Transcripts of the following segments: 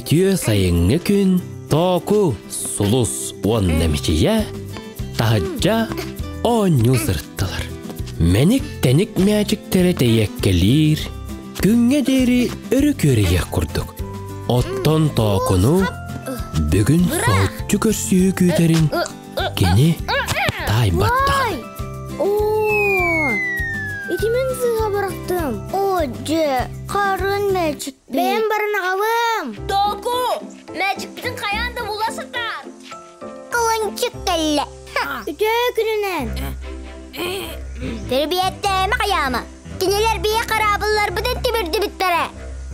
Үтіе сайыңы күн току сулус он нәмичие тахаджа оню сырттылар. Мәник тәник мәчіктері тәйеккелер, күнге дері үрі көріге құрдық. Оттон токуну бүгін соғытчы көрсігі күйтерін кені тай баттағын. Итимен зыға барақтым. Оджи, қарын мәчік бе. Бәйін барын ағавым. Току, мәчік бізін қаянды боласықтар. Қылынчық кәлі. Үте күнінен. Тәрбиетті әмі қаямы. Кенелер бейе қарабылар бұдан темірді біттері.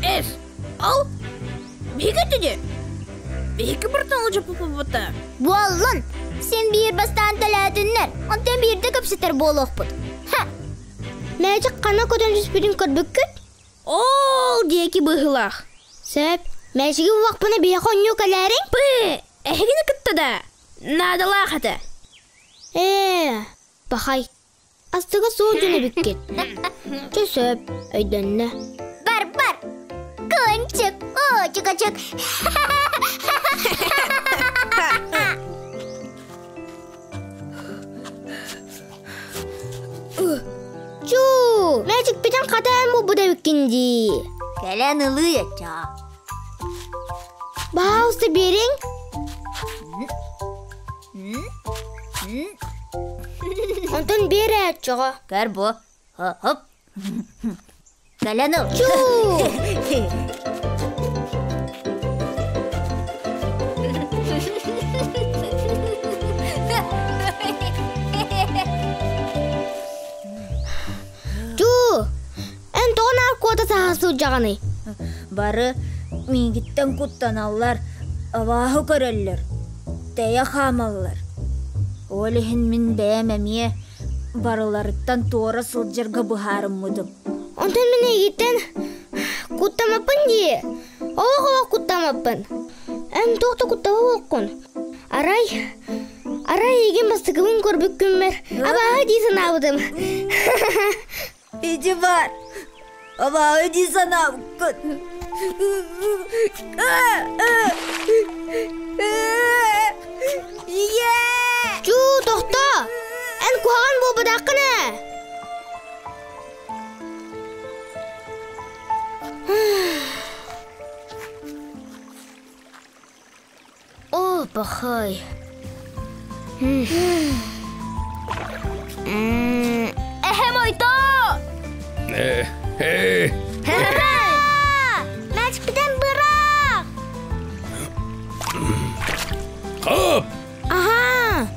Әс, ал, бейгі түде. Бейгі біртін ұлжы пұпы-пұты. Болын, сен бейір бастан тәләтінлер. Онтен бейірді көпсетер болуқ бұд. Мәчік қана көтен жүспірін көрбік күт? Ол, дейкі бұғылақ. Сөп, мәчігі вақпыны бейе қоню кәләрің? Әхігіні күтті да. Надылақ әті. Бақай, астыға соң жүні біккет. Сөп, өйденне. Бар. Көнчік, чық. Чу, мәчік бітен қатайын бұл бұда бүккенде. Кәлән ұлы етча. Бауызды берің? Онтан бері әтчіға. Кәр бұ. Хоп. Кәлән ұл. Чу. Сағасы ұжағаны. Бары меңгіттен құттаналар, авахы көрелер, тәйі қамалар. Олығын мен бәйәмәме барыларыттан туора сылжырға бұхарым мұдым. Онтан мен егеттен құттамапын де, оға құттамапын. Ән тоқты құттава оқын. Арай еген бастығымын көрбік күммер. Абаға дейсін абыдым. Иди бар. Aba ödi sana kut. Cu toxta. En kuğan bu bıdaqını. Oh bakay. Ehem oyto. Мәчік бітен бұрақ. Қап! Аха!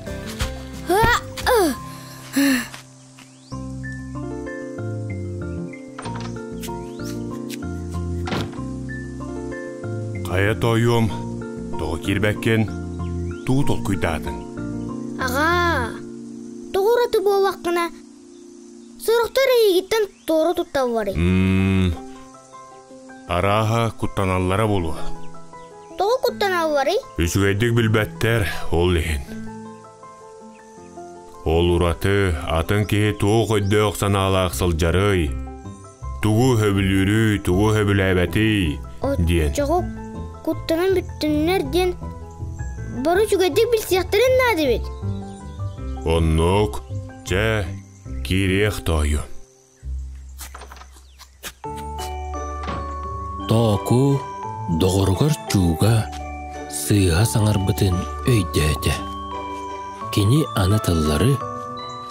Қая тойым, тоғы келбәккен, туғытол күйтадын. Аға, тоғыраты бұл ваққына сұрықтар егеттен торы тұттау бары. Араға құттаналлара болу. Тоғы құттанау бары? Үсігәйдік білбәттер ол леген. Ол ұраты атын кеге туғы қойды оқсаналы ақсыл жарый. Туғы хөбілүрі, туғы хөбіл әбәті ден. Жоғы құттанан бүттінлер ден бары үсігәйдік білсияқтарын нады бет? Оннық, жа, керек тойы. Току доғырғыр чуға сыйға саңар бұтын өйді әті. Кені аны тыллары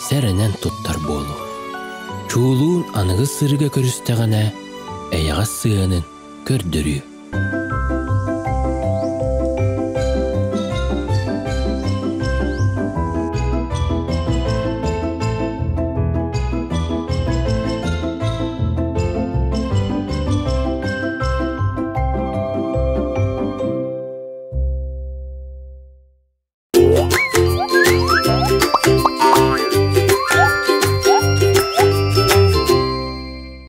сәрінен тұттар болу. Чулуын анығы сырыға көрістіғана әйіға сыйының көрдірі.